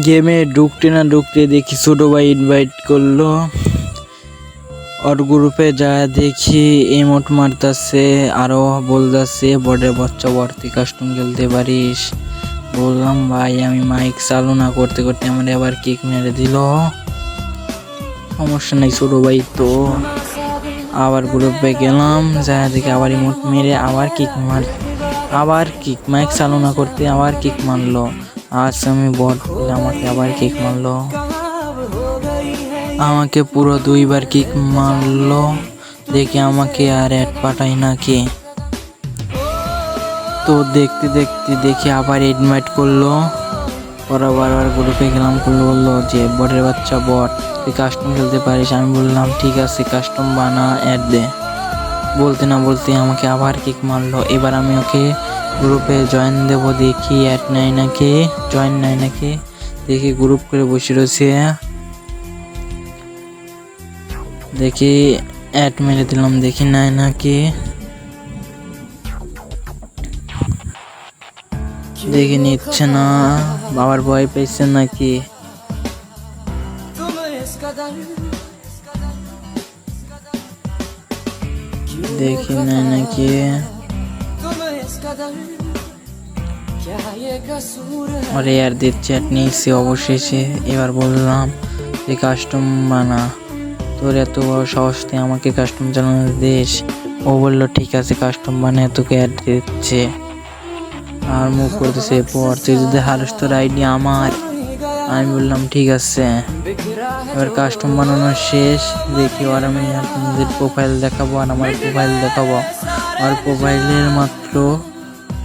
গেমে ঢুকতে না ঢুকতে দেখি ছোট ভাই ইনভাইট করলো। ওর গ্রুপে যা দেখি ইমোট মারতাছে, আরো বলতাছে বড়ের বাচ্চা ভর্তি কাস্টম খেলতে পারিস। বললাম ভাই আমি মাইক চালু না করতে করতে আমার আবার কিক মেরে দিল। সমস্যা নেই ছোট ভাই তো। আবার গ্রুপে গেলাম, যা দেখি আবার ইমোট মেরে আবার কিক মাইক চালু না করতে আবার কিক মারলো। আজ আমি বট বলে আমাকে আবার কিক মারলো। আমাকে পুরো 2বার কিক মারলো। দেখি আমাকে আর অ্যাড পাঠাই নাকি। তো দেখতে দেখতে দেখি আবার ইনভাইট করলো। পরে বারবার গ্রুপে গেলাম, বললো যে বটের বাচ্চা বট, তুই কাস্টম খেলতে পারিস। আমি বললাম ঠিক আছে কাস্টম বানা, অ্যাড দে। বলতে না বলতে আমাকে আবার কিক মারলো। এবার আমি ওকে গ্রুপে জয়েন দেব, দেখি অ্যাড নেয় নাকি, জয়েন নেয় নাকি। দেখি গ্রুপ করে বসে রয়েছে, দেখি অ্যাড মেরে দিলাম, দেখি নেয় নাকি। দেখি নিচ্ছে না, বাবার ভয় পেয়েছে নাকি। দেখি নেয় নাকি। আরে আর দিচ্ছে, অ্যাড নিয়েছি অবশেষে। এবার বললাম যে কাস্টম বানা, তোর এত বড় সাহস তুই আমাকে কাস্টম চালানো দিস। ও বললো ঠিক আছে কাস্টম বানিয়ে তোকে অ্যাড দিচ্ছে। আর মুখ করতেছে পর, তুই যদি হারিস তোর আইডি আমার। আমি বললাম ঠিক আছে। এবার কাস্টম বানানো শেষ। দেখি আর আমি আপনাদের প্রোফাইল দেখাবো, আর আমার প্রোফাইল দেখাবো। আর প্রোফাইলের মাত্র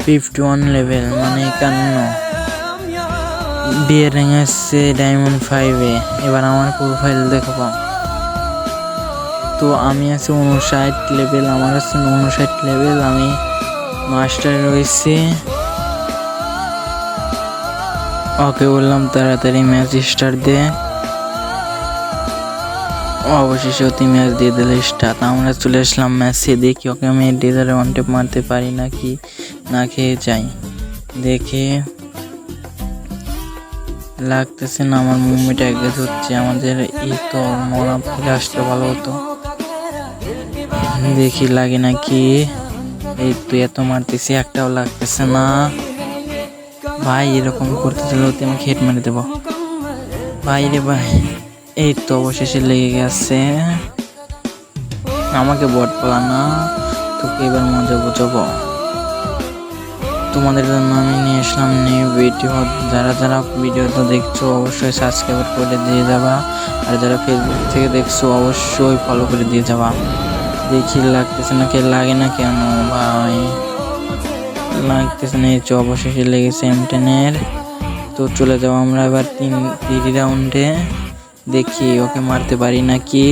51 লেভেল, মানে 51। বিয়ের র্যাঙ্ক আসছে ডায়মন্ড 5-এ। এবার আমার প্রোফাইল দেখাবো। তো আমি আছি 59 লেভেল, আমার আছে 59 লেভেল। আমি মাস্টার রয়েছি। ওকে বললাম তাড়াতাড়ি ম্যাচ স্টার্ট দে। অবশেষে অতি ম্যাচ দিয়ে দিল স্টার্ট। আমরা চলে আসলাম ম্যাচে। দেখি ওকে আমি ডেজারে ওয়ান টেপ মারতে পারি নাকি না খেয়ে যাই। দেখি লাগতেছে না, আমার মুভমেন্ট এগেজ হচ্ছে। আমাদের তো মরা ফিরে আসতে ভালো হতো। দেখি লাগে নাকি। এই তো এত মারতেছি, একটাও লাগতেছে না। ভাই এরকম করতে চলে আমাকে হেড মেরে দেবো ভাই রে ভাই। এই তো অবশেষে লেগে গেছে। আমাকে বট পালা না, তোকে এবার মজা বোঝাবো। তোমাদের জন্য আমি নিয়ে আসলাম নিউ ভিডিও। যারা যারা ভিডিওটা দেখছো অবশ্যই সাবস্ক্রাইব করে দিয়ে যাবা, আর যারা ফেসবুক থেকে দেখছো অবশ্যই ফলো করে দিয়ে যাবা। দেখি লাগতেছে না, কে লাগে না কেন ভাই, লাগতেছে না। এই তো অবশেষে লেগেছে M10-এর। তো চলে যাবো আমরা এবার 3 রাউন্ডে। দেখি ওকে মারতে পারি নাকি।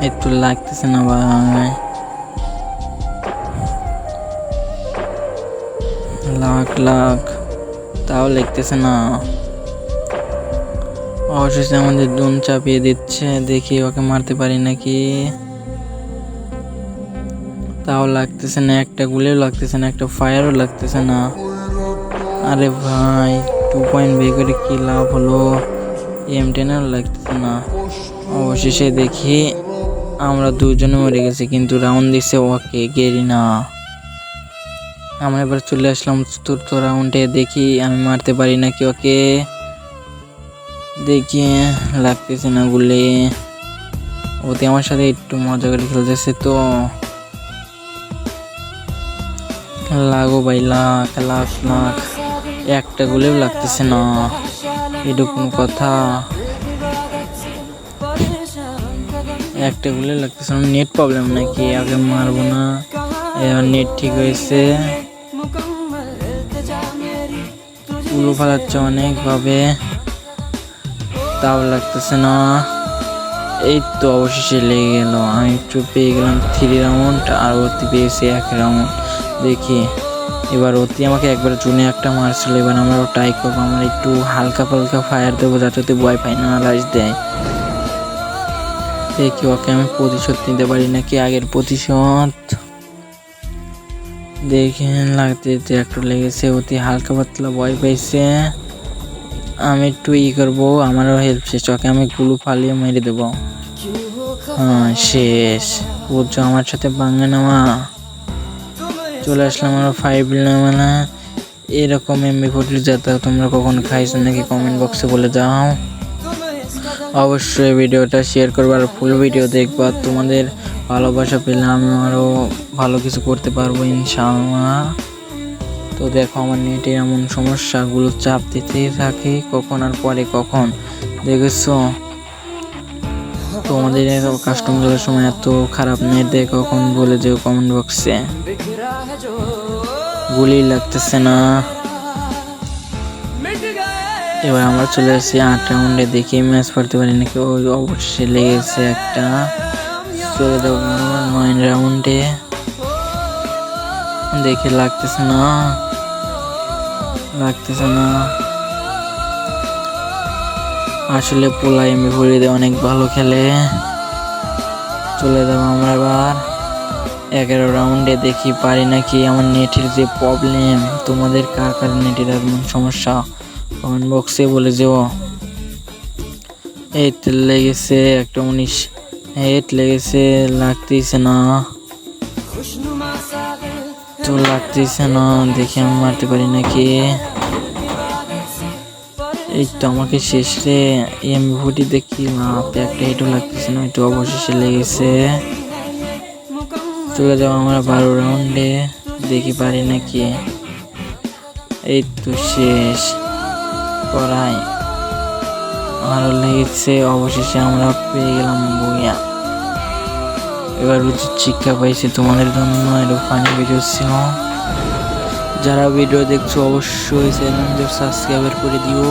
একটু লাগতেছে না ভাই, লাখ তাও লাগতেছে না। অবশেষে আমাদের দুন চাপিয়ে দিচ্ছে। দেখি ওকে মারতে পারি নাকি, তাও লাগতেছে না। একটা গুলিও লাগতেছে না, একটা ফায়ারও লাগতেছে না। আরে ভাই 2 পয়েন্ট বের করে কি লাভ হলো, M10-এও লাগতেছে না। অবশেষে দেখি আমরা দুজনে মরে গেছি, কিন্তু রাউন্ড দিচ্ছে ওকে গেরিনা। আমরা এবার চলে আসলাম 4র্থ রাউন্ডে। দেখি আমি মারতে পারি নাকি ওকে। দেখি লাগতেছে না গুলি। ওতে আমার সাথে একটু মজা করে খেলতেছে। তো লাগো ভাই, লাখ একটা গুলিও লাগতেছে না। এরকম কথা, একটা গুলিও লাগতেছে না। নেট প্রবলেম নাকি, আগে মারবো না। এবার নেট ঠিক হয়েছে। পুরো ফালাচ্ছে অনেকভাবে, তাও লাগতেছে না। এই তো অবশেষে লেগে গেল। আমি একটু পেয়ে গেলাম 3 রাউন্ড, আর অতি পেয়েছি 1 রাউন্ড। দেখি এবার অতি আমাকে একবার জুনে একটা মারছিল। এবার আমরা ট্রাই করবো, আমরা একটু হালকা পালকা ফায়ার দেবো যাতে ভয় পাই না, রাইস দেয়। দেখি ওকে আমি প্রতিশোধ নিতে পারি নাকি, আগের প্রতিশোধ। দেখে লাগতে একটু লেগেছে, অতি হালকা পাতলা ভয় পাইছে। আমি একটু করবো, আমারও হেল্প শেষ, ওকে আমি গুলু ফালিয়ে মেরে দেবো। হ্যাঁ শেষ, বুঝছো আমার সাথে বাঙ্গা নেওয়া। চলে আসলাম আমরা 5 লেভেলে। এরকম MP40 যাতা তোমরা কখন খাইছো নাকি কমেন্ট বক্সে বলে যাও। অবশ্যই ভিডিওটা শেয়ার করবা আর ফুল ভিডিও দেখবা। তোমাদের ভালোবাসা পেলে আমি আরও ভালো কিছু করতে পারবো ইনশাআল্লাহ। তো দেখো আমার নেটে এমন সমস্যাগুলো চাপ দিতেই থাকে, কখন আর পরে কখন। দেখেছো তোমাদের কাস্টম করার সময় এত খারাপ নেট দেয়, কখন বলে যেও কমেন্ট বক্সে। গুলি লাগতেছে না। এবার আমরা চলে আসছি 8 রাউন্ডে, দেখি ম্যাচ পারতে পারি নাকি। অবশ্যই লেগেছে একটা। চলে যাবো 9 রাউন্ডে, দেখে লাগতেছে না। আসলে পোলা MP40 অনেক ভালো খেলে। চলে যাবো আমরা এবার 11 রাউন্ডে, দেখি পারি নাকি। আমার নেটের যে প্রবলেম, তোমাদের কার কার নেটের এমন সমস্যা কমেন্ট বক্সে বলে যেও। এই তো লেগেছে একটা 19 হেড লেগেছে, লাগতেছে না তো লাগতেছে না, দেখি আমি মারতে পারি নাকি। এই তো আমাকে শেষ রে, MP40 দেখি একটা হেডও লাগতেছে না, একটু অবশেষে লেগেছে। চলে যাবো আমরা 12 রাউন্ডে, দেখি পারি নাকি। এই তো শেষ করাই, আরো লেগেছে। অবশেষে আমরা পেয়ে গেলাম বইয়া। এবার উচিত শিক্ষা পাইছি তোমাদের জন্য, এটা ফানি ভিডিও ছিল। যারা ভিডিও দেখছো অবশ্যই চ্যানেল সাবস্ক্রাইব করে দিও।